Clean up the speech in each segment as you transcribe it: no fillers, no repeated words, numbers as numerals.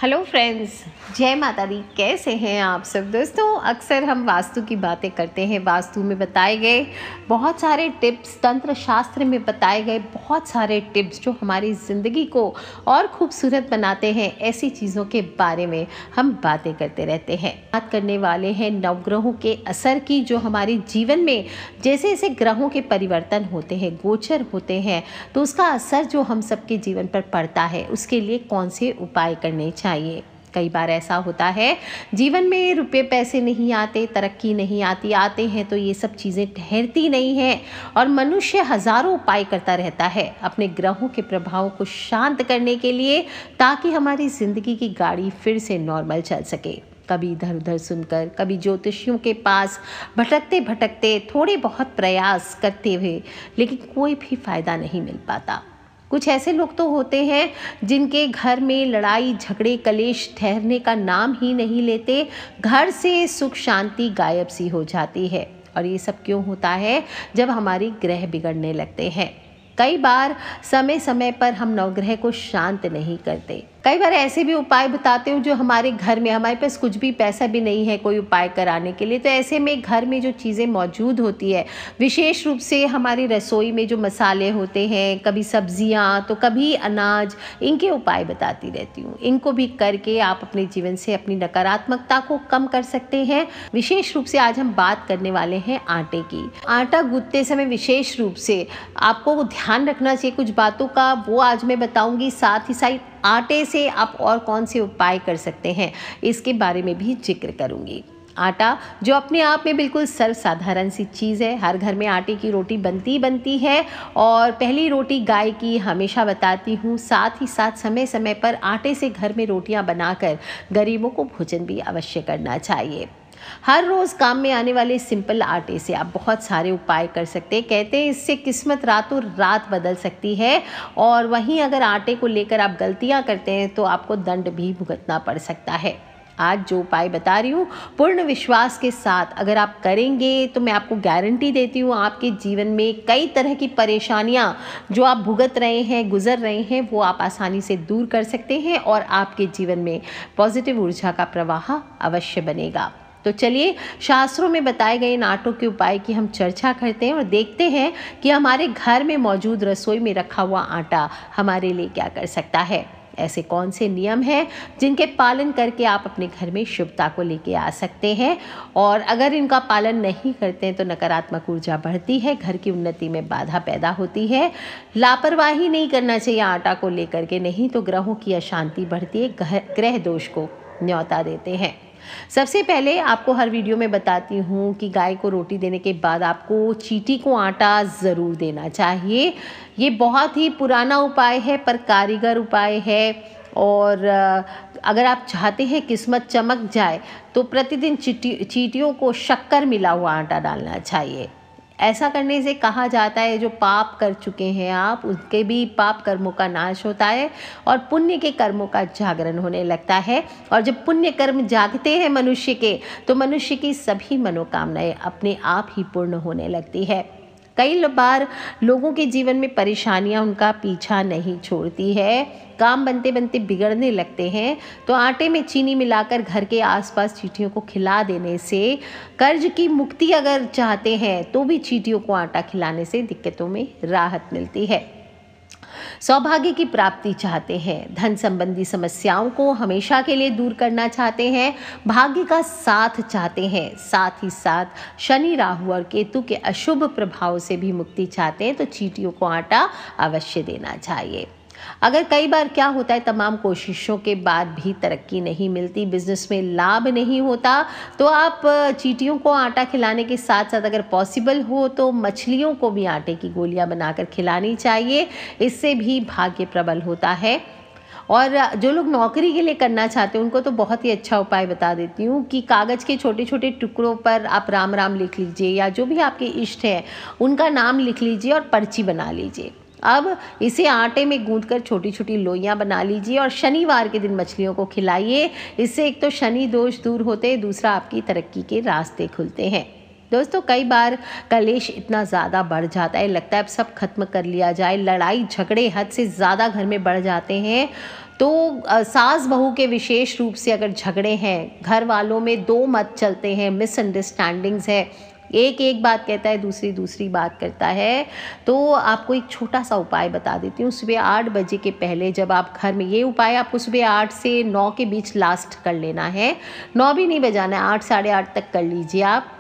Hello friends, जय माता दी। कैसे हैं आप सब दोस्तों। अक्सर हम वास्तु की बातें करते हैं। वास्तु में बताए गए बहुत सारे टिप्स, तंत्र शास्त्र में बताए गए बहुत सारे टिप्स जो हमारी ज़िंदगी को और खूबसूरत बनाते हैं, ऐसी चीज़ों के बारे में हम बातें करते रहते हैं। बात करने वाले हैं नवग्रहों के असर की, जो हमारे जीवन में जैसे जैसे ग्रहों के परिवर्तन होते हैं, गोचर होते हैं, तो उसका असर जो हम सबके जीवन पर पड़ता है, उसके लिए कौन से उपाय करने चाहिए। कई बार ऐसा होता है जीवन में रुपए पैसे नहीं आते, तरक्की नहीं आती, आते हैं तो ये सब चीज़ें ठहरती नहीं हैं और मनुष्य हजारों उपाय करता रहता है अपने ग्रहों के प्रभावों को शांत करने के लिए, ताकि हमारी ज़िंदगी की गाड़ी फिर से नॉर्मल चल सके। कभी इधर उधर सुनकर, कभी ज्योतिषियों के पास भटकते भटकते, थोड़े बहुत प्रयास करते हुए, लेकिन कोई भी फायदा नहीं मिल पाता। कुछ ऐसे लोग तो होते हैं जिनके घर में लड़ाई झगड़े कलेश ठहरने का नाम ही नहीं लेते, घर से सुख शांति गायब सी हो जाती है। और ये सब क्यों होता है? जब हमारी ग्रह बिगड़ने लगते हैं। कई बार समय समय पर हम नवग्रह को शांत नहीं करते। कई बार ऐसे भी उपाय बताते हो जो हमारे घर में, हमारे पास कुछ भी पैसा भी नहीं है कोई उपाय कराने के लिए, तो ऐसे में घर में जो चीज़ें मौजूद होती है, विशेष रूप से हमारी रसोई में जो मसाले होते हैं, कभी सब्जियां तो कभी अनाज, इनके उपाय बताती रहती हूँ। इनको भी करके आप अपने जीवन से अपनी नकारात्मकता को कम कर सकते हैं। विशेष रूप से आज हम बात करने वाले हैं आटे की। आटा गूंथते समय विशेष रूप से आपको ध्यान रखना चाहिए कुछ बातों का, वो आज मैं बताऊंगी। साथ ही साथ आटे से आप और कौन से उपाय कर सकते हैं, इसके बारे में भी जिक्र करूंगी। आटा जो अपने आप में बिल्कुल सर्वसाधारण सी चीज़ है, हर घर में आटे की रोटी बनती है और पहली रोटी गाय की हमेशा बताती हूँ। साथ ही साथ समय समय पर आटे से घर में रोटियां बनाकर गरीबों को भोजन भी अवश्य करना चाहिए। हर रोज़ काम में आने वाले सिंपल आटे से आप बहुत सारे उपाय कर सकते हैं। कहते हैं इससे किस्मत रातों रात बदल सकती है। और वहीं अगर आटे को लेकर आप गलतियां करते हैं तो आपको दंड भी भुगतना पड़ सकता है। आज जो उपाय बता रही हूँ, पूर्ण विश्वास के साथ अगर आप करेंगे तो मैं आपको गारंटी देती हूँ, आपके जीवन में कई तरह की परेशानियाँ जो आप भुगत रहे हैं, गुजर रहे हैं, वो आप आसानी से दूर कर सकते हैं और आपके जीवन में पॉजिटिव ऊर्जा का प्रवाह अवश्य बनेगा। तो चलिए, शास्त्रों में बताए गए इन आटों के उपाय की हम चर्चा करते हैं और देखते हैं कि हमारे घर में मौजूद रसोई में रखा हुआ आटा हमारे लिए क्या कर सकता है। ऐसे कौन से नियम हैं जिनके पालन करके आप अपने घर में शुभता को लेके आ सकते हैं, और अगर इनका पालन नहीं करते हैं तो नकारात्मक ऊर्जा बढ़ती है, घर की उन्नति में बाधा पैदा होती है। लापरवाही नहीं करना चाहिए आटा को लेकर के, नहीं तो ग्रहों की अशांति बढ़ती है, ग्रह दोष को न्योता देते हैं। सबसे पहले आपको हर वीडियो में बताती हूँ कि गाय को रोटी देने के बाद आपको चींटी को आटा ज़रूर देना चाहिए। ये बहुत ही पुराना उपाय है पर कारीगर उपाय है। और अगर आप चाहते हैं किस्मत चमक जाए तो प्रतिदिन चींटियों को शक्कर मिला हुआ आटा डालना चाहिए। ऐसा करने से कहा जाता है जो पाप कर चुके हैं आप, उनके भी पाप कर्मों का नाश होता है और पुण्य के कर्मों का जागरण होने लगता है। और जब पुण्य कर्म जागते हैं मनुष्य के, तो मनुष्य की सभी मनोकामनाएं अपने आप ही पूर्ण होने लगती है। कई बार लोगों के जीवन में परेशानियां उनका पीछा नहीं छोड़ती है, काम बनते बनते बिगड़ने लगते हैं, तो आटे में चीनी मिलाकर घर के आसपास चींटियों को खिला देने से, कर्ज की मुक्ति अगर चाहते हैं तो भी चींटियों को आटा खिलाने से दिक्कतों में राहत मिलती है। सौभाग्य की प्राप्ति चाहते हैं, धन संबंधी समस्याओं को हमेशा के लिए दूर करना चाहते हैं, भाग्य का साथ चाहते हैं, साथ ही साथ शनि राहु और केतु के अशुभ प्रभाव से भी मुक्ति चाहते हैं, तो चींटियों को आटा अवश्य देना चाहिए। अगर कई बार क्या होता है, तमाम कोशिशों के बाद भी तरक्की नहीं मिलती, बिजनेस में लाभ नहीं होता, तो आप चींटियों को आटा खिलाने के साथ साथ अगर पॉसिबल हो तो मछलियों को भी आटे की गोलियां बनाकर खिलानी चाहिए। इससे भी भाग्य प्रबल होता है। और जो लोग नौकरी के लिए करना चाहते हैं उनको तो बहुत ही अच्छा उपाय बता देती हूँ कि कागज़ के छोटे छोटे टुकड़ों पर आप राम राम लिख लीजिए, या जो भी आपके इष्ट हैं उनका नाम लिख लीजिए और पर्ची बना लीजिए। अब इसे आटे में गूंथकर छोटी छोटी लोइयां बना लीजिए और शनिवार के दिन मछलियों को खिलाइए। इससे एक तो शनि दोष दूर होते हैं, दूसरा आपकी तरक्की के रास्ते खुलते हैं। दोस्तों, कई बार कलेश इतना ज़्यादा बढ़ जाता है, लगता है अब सब खत्म कर लिया जाए, लड़ाई झगड़े हद से ज़्यादा घर में बढ़ जाते हैं, तो सास बहू के विशेष रूप से अगर झगड़े हैं, घर वालों में दो मत चलते हैं, मिसअंडरस्टैंडिंग्स है, एक बात कहता है, दूसरी बात करता है, तो आपको एक छोटा सा उपाय बता देती हूँ। सुबह 8 बजे के पहले जब आप घर में, ये उपाय आपको सुबह 8 से 9 के बीच लास्ट कर लेना है, 9 भी नहीं बजाना है, 8 साढ़े 8 तक कर लीजिए आप।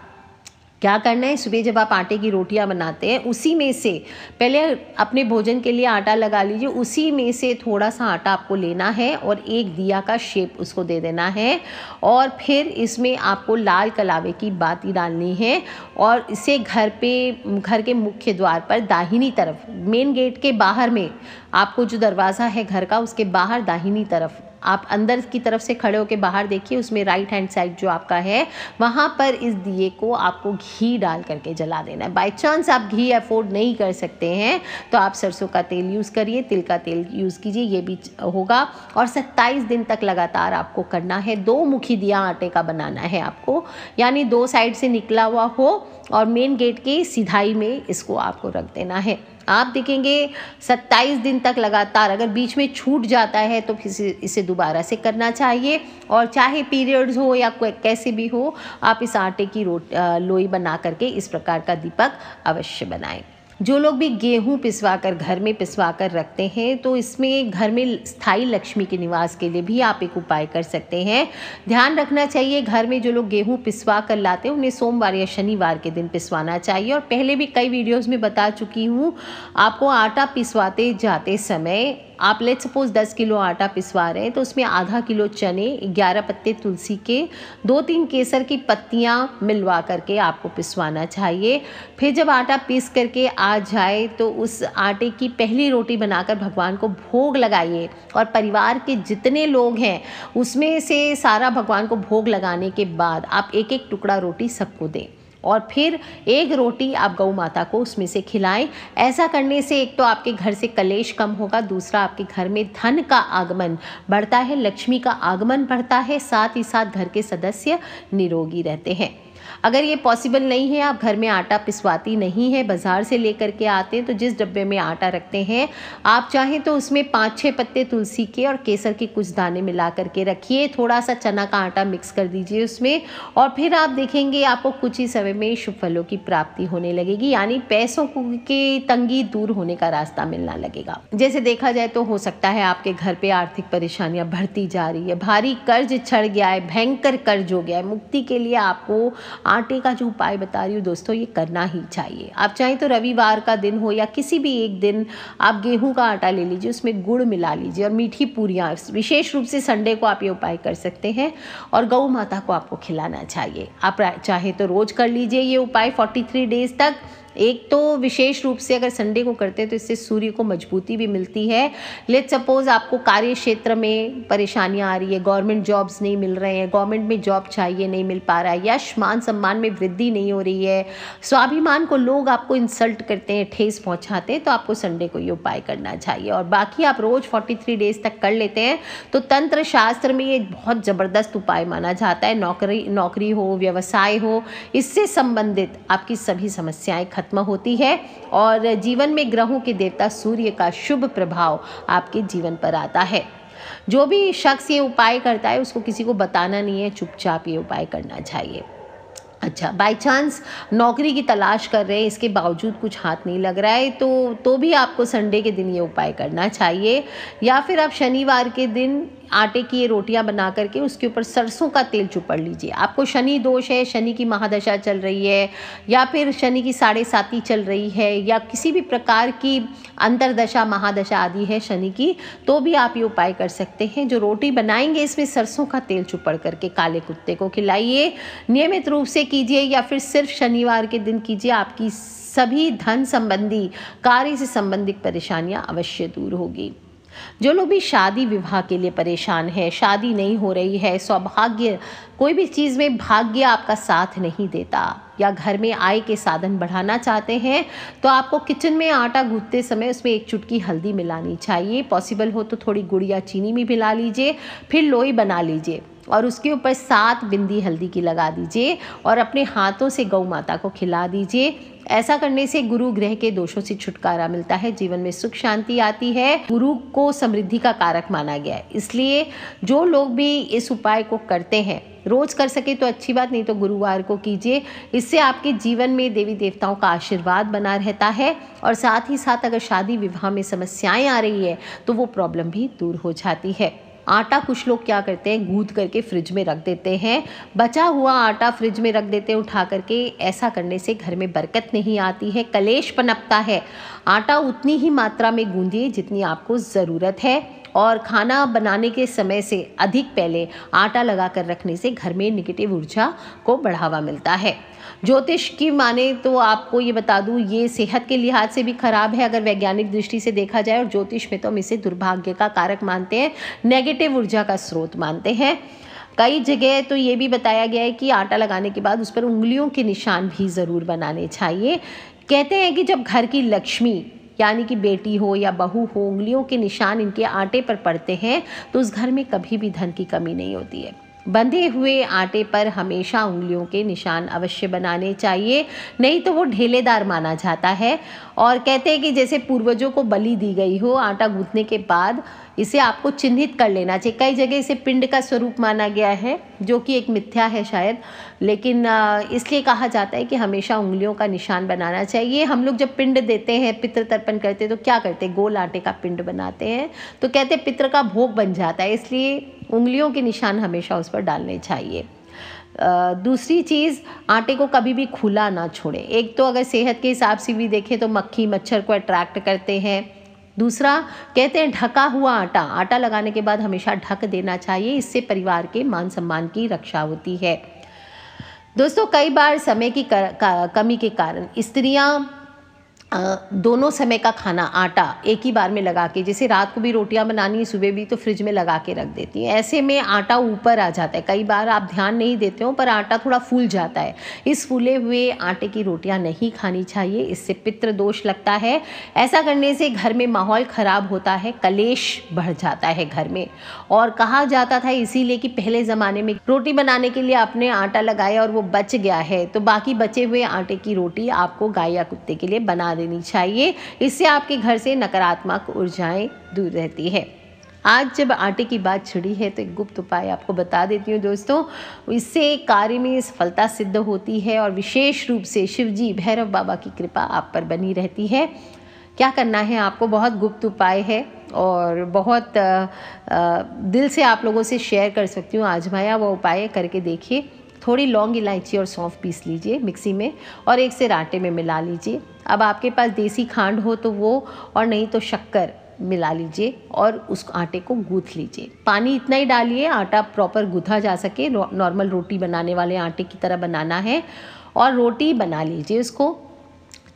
क्या करना है, सुबह जब आप आटे की रोटियां बनाते हैं, उसी में से पहले अपने भोजन के लिए आटा लगा लीजिए, उसी में से थोड़ा सा आटा आपको लेना है और एक दिया का शेप उसको दे देना है, और फिर इसमें आपको लाल कलावे की बाती डालनी है, और इसे घर के मुख्य द्वार पर दाहिनी तरफ, मेन गेट के बाहर में, आपको जो दरवाज़ा है घर का उसके बाहर दाहिनी तरफ, आप अंदर की तरफ से खड़े होकर बाहर देखिए, उसमें राइट हैंड साइड जो आपका है, वहाँ पर इस दिए को आपको घी डाल करके जला देना है। बाय चांस आप घी अफोर्ड नहीं कर सकते हैं तो आप सरसों का तेल यूज़ करिए, तिल का तेल यूज़ कीजिए, ये भी होगा। और 27 दिन तक लगातार आपको करना है। 2 मुखी दिया आटे का बनाना है आपको, यानी 2 साइड से निकला हुआ हो, और मेन गेट की सिधाई में इसको आपको रख देना है। आप देखेंगे 27 दिन तक लगातार, अगर बीच में छूट जाता है तो फिर इसे दोबारा से करना चाहिए। और चाहे पीरियड्स हो या कैसे भी हो, आप इस आटे की लोई बना करके इस प्रकार का दीपक अवश्य बनाएं। जो लोग भी गेहूं पिसवा कर घर में पिसवा कर रखते हैं, तो इसमें घर में स्थायी लक्ष्मी के निवास के लिए भी आप एक उपाय कर सकते हैं। ध्यान रखना चाहिए, घर में जो लोग गेहूं पिसवा कर लाते हैं उन्हें सोमवार या शनिवार के दिन पिसवाना चाहिए। और पहले भी कई वीडियोस में बता चुकी हूँ, आपको आटा पिसवाते जाते समय आप लेट सपोज 10 किलो आटा पिसवा रहे हैं तो उसमें आधा किलो चने, 11 पत्ते तुलसी के, 2-3 केसर की पत्तियां मिलवा करके आपको पिसवाना चाहिए। फिर जब आटा पीस करके आ जाए तो उस आटे की पहली रोटी बनाकर भगवान को भोग लगाइए, और परिवार के जितने लोग हैं उसमें से सारा भगवान को भोग लगाने के बाद आप एक टुकड़ा रोटी सबको दें, और फिर एक रोटी आप गौ माता को उसमें से खिलाएं। ऐसा करने से एक तो आपके घर से कलेश कम होगा, दूसरा आपके घर में धन का आगमन बढ़ता है, लक्ष्मी का आगमन बढ़ता है, साथ ही साथ घर के सदस्य निरोगी रहते हैं। अगर ये पॉसिबल नहीं है, आप घर में आटा पिसवाती नहीं है, बाज़ार से लेकर के आते हैं, तो जिस डब्बे में आटा रखते हैं आप चाहें तो उसमें 5-6 पत्ते तुलसी के और केसर के कुछ दाने मिला करके रखिए, थोड़ा सा चना का आटा मिक्स कर दीजिए उसमें, और फिर आप देखेंगे आपको कुछ ही समय में शुभ फलों की प्राप्ति होने लगेगी, यानी पैसों की तंगी दूर होने का रास्ता मिलना लगेगा। जैसे देखा जाए तो हो सकता है आपके घर पे आर्थिक परेशानियां बढ़ती जा रही है, भारी कर्ज चढ़ गया है, भयंकर कर्ज हो गया है। मुक्ति के लिए आपको आटे का जो उपाय बता रही हूँ दोस्तों, ये करना ही चाहिए। आप चाहें तो रविवार का दिन हो या किसी भी एक दिन आप गेहूं का आटा ले लीजिए, उसमें गुड़ मिला लीजिए और मीठी पूरियाँ, विशेष रूप से संडे को आप ये उपाय कर सकते हैं, और गौ माता को आपको खिलाना चाहिए। आप चाहे तो रोज कर लीजिए ये उपाय 43 डेज तक। एक तो विशेष रूप से अगर संडे को करते हैं तो इससे सूर्य को मजबूती भी मिलती है। लेट सपोज आपको कार्य क्षेत्र में परेशानियां आ रही है, गवर्नमेंट जॉब्स नहीं मिल रहे हैं, गवर्नमेंट में जॉब चाहिए नहीं मिल पा रहा है, यश मान सम्मान में वृद्धि नहीं हो रही है, स्वाभिमान को लोग आपको इंसल्ट करते हैं, ठेस पहुंचाते हैं, तो आपको संडे को ये उपाय करना चाहिए। और बाकी आप रोज 43 डेज तक कर लेते हैं तो तंत्र शास्त्र में ये बहुत ज़बरदस्त उपाय माना जाता है। नौकरी हो, व्यवसाय हो, इससे संबंधित आपकी सभी समस्याएं खत्म होती है, और जीवन में ग्रहों के देवता सूर्य का शुभ प्रभाव आपके जीवन पर आता है। जो भी शख्स ये उपाय करता है उसको किसी को बताना नहीं है, चुपचाप ये उपाय करना चाहिए। अच्छा, बाय चांस नौकरी की तलाश कर रहे हैं, इसके बावजूद कुछ हाथ नहीं लग रहा है, तो भी आपको संडे के दिन ये उपाय करना चाहिए। या फिर आप शनिवार के दिन आटे की ये रोटियां बना करके उसके ऊपर सरसों का तेल चुपड़ लीजिए। आपको शनि दोष है, शनि की महादशा चल रही है, या फिर शनि की 7.5 चल रही है, या किसी भी प्रकार की अंतरदशा महादशा आदि है शनि की, तो भी आप ये उपाय कर सकते हैं। जो रोटी बनाएंगे इसमें सरसों का तेल चुपड़ करके काले कुत्ते को खिलाइए। नियमित रूप से कीजिए या फिर सिर्फ शनिवार के दिन कीजिए, आपकी सभी धन संबंधी, कार्य से संबंधित परेशानियां अवश्य दूर होगी। जो लोग भी शादी विवाह के लिए परेशान है, शादी नहीं हो रही है, सौभाग्य, कोई भी चीज़ में भाग्य आपका साथ नहीं देता, या घर में आय के साधन बढ़ाना चाहते हैं तो आपको किचन में आटा गूंथते समय उसमें 1 चुटकी हल्दी मिलानी चाहिए। पॉसिबल हो तो थोड़ी गुड़ या चीनी भी मिला लीजिए, फिर लोई बना लीजिए और उसके ऊपर 7 बिंदी हल्दी की लगा दीजिए और अपने हाथों से गौ माता को खिला दीजिए। ऐसा करने से गुरु ग्रह के दोषों से छुटकारा मिलता है, जीवन में सुख शांति आती है। गुरु को समृद्धि का कारक माना गया है, इसलिए जो लोग भी इस उपाय को करते हैं, रोज कर सके तो अच्छी बात, नहीं तो गुरुवार को कीजिए। इससे आपके जीवन में देवी देवताओं का आशीर्वाद बना रहता है और साथ ही साथ अगर शादी विवाह में समस्याएं आ रही है तो वो प्रॉब्लम भी दूर हो जाती है। आटा कुछ लोग क्या करते हैं, गूंथ करके फ्रिज में रख देते हैं, बचा हुआ आटा फ्रिज में रख देते हैं उठा करके। ऐसा करने से घर में बरकत नहीं आती है, कलेश पनपता है। आटा उतनी ही मात्रा में गूंदिए जितनी आपको ज़रूरत है और खाना बनाने के समय से अधिक पहले आटा लगा कर रखने से घर में नेगेटिव ऊर्जा को बढ़ावा मिलता है। ज्योतिष की माने तो आपको ये बता दूं, ये सेहत के लिहाज से भी खराब है अगर वैज्ञानिक दृष्टि से देखा जाए, और ज्योतिष में तो हम इसे दुर्भाग्य का कारक मानते हैं, नेगेटिव ऊर्जा का स्रोत मानते हैं। कई जगह तो ये भी बताया गया है कि आटा लगाने के बाद उस पर उंगलियों के निशान भी ज़रूर बनाने चाहिए। कहते हैं कि जब घर की लक्ष्मी यानी कि बेटी हो या बहू हो, उंगलियों के निशान इनके आटे पर पड़ते हैं तो उस घर में कभी भी धन की कमी नहीं होती है। बंधे हुए आटे पर हमेशा उंगलियों के निशान अवश्य बनाने चाहिए, नहीं तो वो ढेलेदार माना जाता है। और कहते हैं कि जैसे पूर्वजों को बलि दी गई हो, आटा गूंथने के बाद इसे आपको चिन्हित कर लेना चाहिए। कई जगह इसे पिंड का स्वरूप माना गया है, जो कि एक मिथ्या है शायद, लेकिन इसलिए कहा जाता है कि हमेशा उंगलियों का निशान बनाना चाहिए। हम लोग जब पिंड देते हैं, पितृ तर्पण करते हैं तो क्या करते हैं, गोल आटे का पिंड बनाते हैं, तो कहते हैं पितृ का भोग बन जाता है, इसलिए उंगलियों के निशान हमेशा उस पर डालने चाहिए। दूसरी चीज़, आटे को कभी भी खुला ना छोड़ें। एक तो अगर सेहत के हिसाब से भी देखें तो मक्खी मच्छर को अट्रैक्ट करते हैं। दूसरा, कहते हैं ढका हुआ आटा लगाने के बाद हमेशा ढक देना चाहिए, इससे परिवार के मान सम्मान की रक्षा होती है। दोस्तों, कई बार समय की कमी के कारण स्त्रियां दोनों समय का खाना आटा एक ही बार में लगा के, जैसे रात को भी रोटियां बनानी है सुबह भी, तो फ्रिज में लगा के रख देती हैं। ऐसे में आटा ऊपर आ जाता है, कई बार आप ध्यान नहीं देते हो पर आटा थोड़ा फूल जाता है। इस फूले हुए आटे की रोटियां नहीं खानी चाहिए, इससे पितृ दोष लगता है। ऐसा करने से घर में माहौल खराब होता है, कलेश बढ़ जाता है घर में। और कहा जाता था इसीलिए कि पहले ज़माने में रोटी बनाने के लिए आपने आटा लगाया और वो बच गया है तो बाकी बचे हुए आटे की रोटी आपको गाय या कुत्ते के लिए बना देनी चाहिए, इससे आपके घर से नकारात्मक ऊर्जाएं दूर रहती है। आज जब आटे की बात छिड़ी है तो एक गुप्त उपाय आपको बता देती हूँ दोस्तों, इससे कार्य में सफलता सिद्ध होती है और विशेष रूप से शिवजी भैरव बाबा की कृपा आप पर बनी रहती है। क्या करना है आपको, बहुत गुप्त उपाय है और बहुत दिल से आप लोगों से शेयर कर सकती हूँ, आजमाया वो उपाय करके देखिए। थोड़ी लौंग इलायची और सौंफ पीस लीजिए मिक्सी में और एक सेर आटे में मिला लीजिए। अब आपके पास देसी खांड हो तो वो, और नहीं तो शक्कर मिला लीजिए और उस आटे को गूँथ लीजिए। पानी इतना ही डालिए, आटा प्रॉपर गूँथा जा सके, नॉर्मल रोटी बनाने वाले आटे की तरह बनाना है। और रोटी बना लीजिए। उसको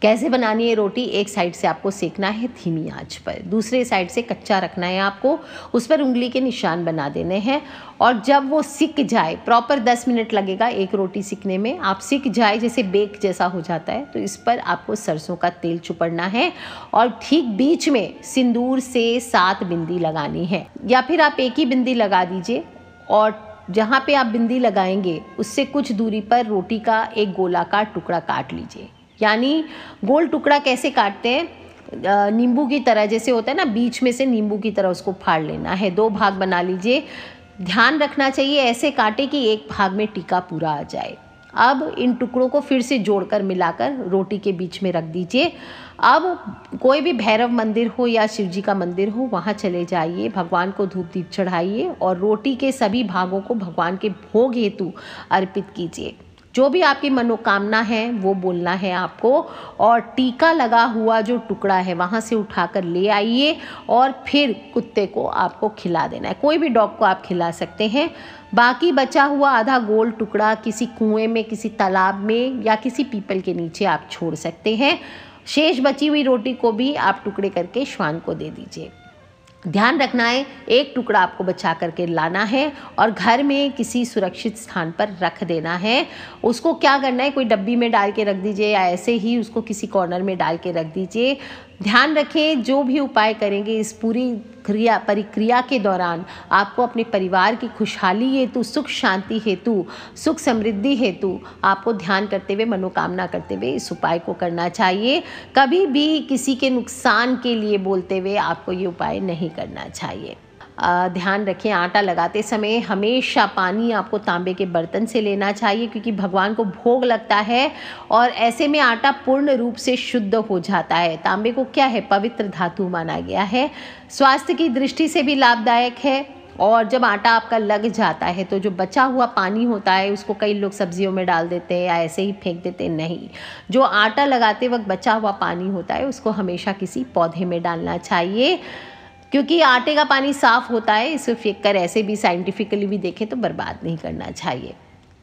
कैसे बनानी है रोटी, एक साइड से आपको सेकना है धीमी आंच पर, दूसरे साइड से कच्चा रखना है आपको, उस पर उंगली के निशान बना देने हैं। और जब वो सिक जाए, प्रॉपर 10 मिनट लगेगा एक रोटी सिकने में, आप सिक जाए जैसे बेक जैसा हो जाता है तो इस पर आपको सरसों का तेल चुपड़ना है और ठीक बीच में सिंदूर से 7 बिंदी लगानी है, या फिर आप एक ही बिंदी लगा दीजिए और जहाँ पे आप बिंदी लगाएंगे उससे कुछ दूरी पर रोटी का एक गोलाकार टुकड़ा काट लीजिए। यानी गोल टुकड़ा कैसे काटते हैं, नींबू की तरह जैसे होता है ना, बीच में से नींबू की तरह उसको फाड़ लेना है, 2 भाग बना लीजिए। ध्यान रखना चाहिए ऐसे काटे कि एक भाग में टीका पूरा आ जाए। अब इन टुकड़ों को फिर से जोड़कर मिलाकर रोटी के बीच में रख दीजिए। अब कोई भी भैरव मंदिर हो या शिव जी का मंदिर हो, वहाँ चले जाइए, भगवान को धूप दीप चढ़ाइए और रोटी के सभी भागों को भगवान के भोग हेतु अर्पित कीजिए। जो भी आपकी मनोकामना है वो बोलना है आपको, और टीका लगा हुआ जो टुकड़ा है वहाँ से उठाकर ले आइए और फिर कुत्ते को आपको खिला देना है। कोई भी डॉग को आप खिला सकते हैं। बाकी बचा हुआ आधा गोल टुकड़ा किसी कुएं में, किसी तालाब में या किसी पीपल के नीचे आप छोड़ सकते हैं। शेष बची हुई रोटी को भी आप टुकड़े करके श्वान को दे दीजिए। ध्यान रखना है, एक टुकड़ा आपको बचा करके लाना है और घर में किसी सुरक्षित स्थान पर रख देना है। उसको क्या करना है, कोई डब्बी में डाल के रख दीजिए या ऐसे ही उसको किसी कॉर्नर में डाल के रख दीजिए। ध्यान रखें, जो भी उपाय करेंगे इस पूरी परिक्रिया के दौरान आपको अपने परिवार की खुशहाली हेतु, सुख शांति हेतु, सुख समृद्धि हेतु आपको ध्यान करते हुए, मनोकामना करते हुए इस उपाय को करना चाहिए। कभी भी किसी के नुकसान के लिए बोलते हुए आपको ये उपाय नहीं करना चाहिए। ध्यान रखें, आटा लगाते समय हमेशा पानी आपको तांबे के बर्तन से लेना चाहिए, क्योंकि भगवान को भोग लगता है और ऐसे में आटा पूर्ण रूप से शुद्ध हो जाता है। तांबे को क्या है, पवित्र धातु माना गया है, स्वास्थ्य की दृष्टि से भी लाभदायक है। और जब आटा आपका लग जाता है तो जो बचा हुआ पानी होता है उसको कई लोग सब्जियों में डाल देते हैं या ऐसे ही फेंक देते हैं। नहीं, जो आटा लगाते वक्त बचा हुआ पानी होता है उसको हमेशा किसी पौधे में डालना चाहिए, क्योंकि आटे का पानी साफ़ होता है। इसे फेंक कर ऐसे भी साइंटिफिकली भी देखें तो बर्बाद नहीं करना चाहिए।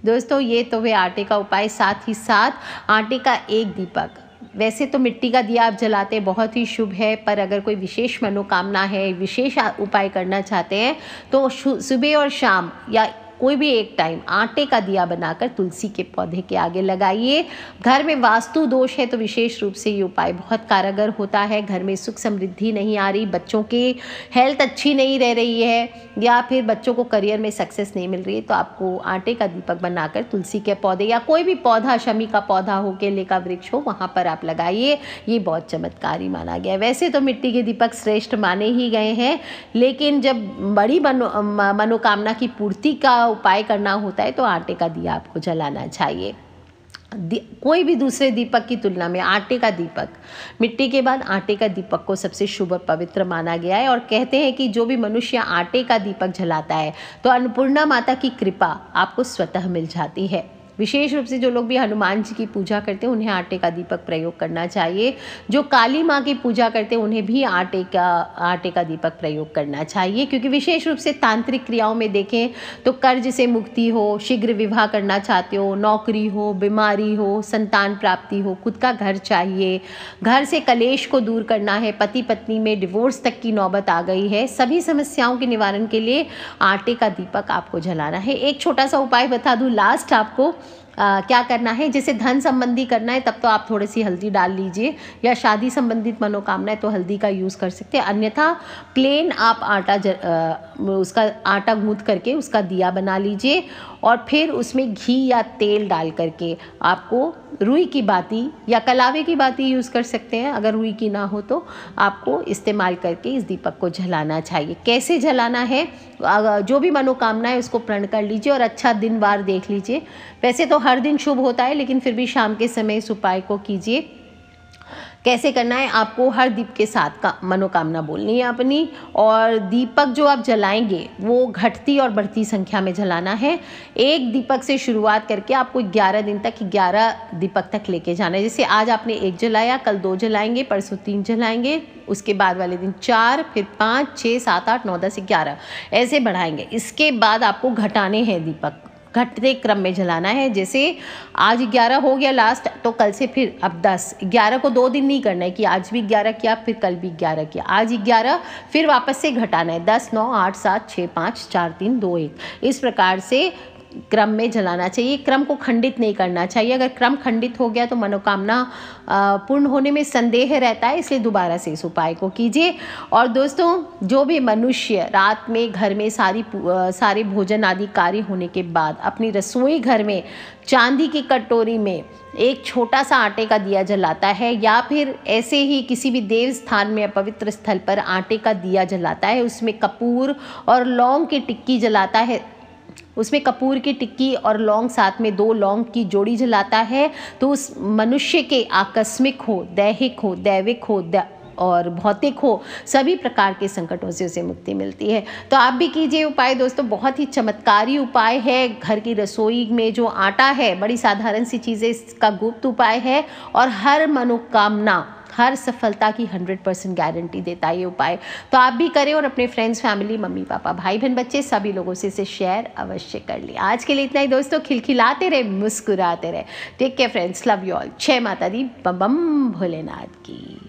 दोस्तों, ये तो हुए आटे का उपाय। साथ ही साथ आटे का एक दीपक, वैसे तो मिट्टी का दिया आप जलाते बहुत ही शुभ है, पर अगर कोई विशेष मनोकामना है, विशेष उपाय करना चाहते हैं तो सुबह और शाम या कोई भी एक टाइम आटे का दिया बनाकर तुलसी के पौधे के आगे लगाइए। घर में वास्तु दोष है तो विशेष रूप से ये उपाय बहुत कारगर होता है। घर में सुख समृद्धि नहीं आ रही, बच्चों की हेल्थ अच्छी नहीं रह रही है या फिर बच्चों को करियर में सक्सेस नहीं मिल रही है, तो आपको आटे का दीपक बनाकर तुलसी के पौधे या कोई भी पौधा, शमी का पौधा हो, केले का वृक्ष हो, वहाँ पर आप लगाइए। ये बहुत चमत्कारी माना गया है। वैसे तो मिट्टी के दीपक श्रेष्ठ माने ही गए हैं, लेकिन जब बड़ी मनोकामना की पूर्ति का उपाय करना होता है तो आटे का दिया आपको जलाना चाहिए। कोई भी दूसरे दीपक की तुलना में आटे का दीपक, मिट्टी के बाद आटे का दीपक को सबसे शुभ और पवित्र माना गया है। और कहते हैं कि जो भी मनुष्य आटे का दीपक जलाता है तो अन्नपूर्णा माता की कृपा आपको स्वतः मिल जाती है। विशेष रूप से जो लोग भी हनुमान जी की पूजा करते हैं उन्हें आटे का दीपक प्रयोग करना चाहिए। जो काली माँ की पूजा करते हैं उन्हें भी आटे का दीपक प्रयोग करना चाहिए, क्योंकि विशेष रूप से तांत्रिक क्रियाओं में देखें तो कर्ज से मुक्ति हो, शीघ्र विवाह करना चाहते हो, नौकरी हो, बीमारी हो, संतान प्राप्ति हो, खुद का घर चाहिए, घर से कलेश को दूर करना है, पति पत्नी में डिवोर्स तक की नौबत आ गई है, सभी समस्याओं के निवारण के लिए आटे का दीपक आपको जलाना है। एक छोटा सा उपाय बता दूं लास्ट आपको, क्या करना है। जैसे धन संबंधी करना है तब तो आप थोड़ी सी हल्दी डाल लीजिए, या शादी संबंधित मनोकामना है तो हल्दी का यूज़ कर सकते हैं। अन्यथा प्लेन आप उसका आटा गूंथ करके उसका दिया बना लीजिए और फिर उसमें घी या तेल डाल करके आपको रुई की बाती या कलावे की बाती यूज़ कर सकते हैं। अगर रुई की ना हो तो आपको इस्तेमाल करके इस दीपक को जलाना चाहिए। कैसे जलाना है, जो भी मनोकामना है उसको प्रण कर लीजिए और अच्छा दिन वार देख लीजिए। वैसे तो हर दिन शुभ होता है, लेकिन फिर भी शाम के समय इस उपाय को कीजिए। कैसे करना है, आपको हर दीप के साथ का मनोकामना बोलनी है अपनी, और दीपक जो आप जलाएंगे वो घटती और बढ़ती संख्या में जलाना है। एक दीपक से शुरुआत करके आपको 11 दिन तक 11 दीपक तक लेके जाना है। जैसे आज आपने 1 जलाया, कल 2 जलाएंगे, परसों 3 जलाएंगे, उसके बाद वाले दिन 4, फिर 5, 6, 7, 8, 9, 10, 11 ऐसे बढ़ाएंगे। इसके बाद आपको घटाने हैं दीपक, घटते क्रम में जलाना है। जैसे आज 11 हो गया लास्ट, तो कल से फिर अब 10, 11 को 2 दिन नहीं करना है कि आज भी 11 किया फिर कल भी 11 किया, आज 11 फिर वापस से घटाना है, 10, 9, 8, 7, 6, 5, 4, 3, 2, 1 इस प्रकार से क्रम में जलाना चाहिए। क्रम को खंडित नहीं करना चाहिए। अगर क्रम खंडित हो गया तो मनोकामना पूर्ण होने में संदेह रहता है, इसलिए दोबारा से इस उपाय को कीजिए। और दोस्तों, जो भी मनुष्य रात में घर में सारे भोजन आदि कार्य होने के बाद अपनी रसोई घर में चांदी की कटोरी में एक छोटा सा आटे का दिया जलाता है, या फिर ऐसे ही किसी भी देव स्थान में पवित्र स्थल पर आटे का दिया जलाता है, उसमें कपूर और लौंग की टिक्की जलाता है, उसमें कपूर की टिक्की और लौंग साथ में 2 लौंग की जोड़ी जलाता है, तो उस मनुष्य के आकस्मिक हो, दैहिक हो, दैविक हो और भौतिक हो, सभी प्रकार के संकटों से उसे मुक्ति मिलती है। तो आप भी कीजिए उपाय दोस्तों, बहुत ही चमत्कारी उपाय है। घर की रसोई में जो आटा है, बड़ी साधारण सी चीज़ें, इसका गुप्त उपाय है और हर मनोकामना, हर सफलता की 100% गारंटी देता है ये उपाय। तो आप भी करें और अपने फ्रेंड्स, फैमिली, मम्मी पापा, भाई बहन, बच्चे सभी लोगों से इसे शेयर अवश्य कर लें। आज के लिए इतना ही दोस्तों, खिलखिलाते रहे, मुस्कुराते रहे। Take care friends, love you all. जय माता दी, बम बम भोलेनाथ की।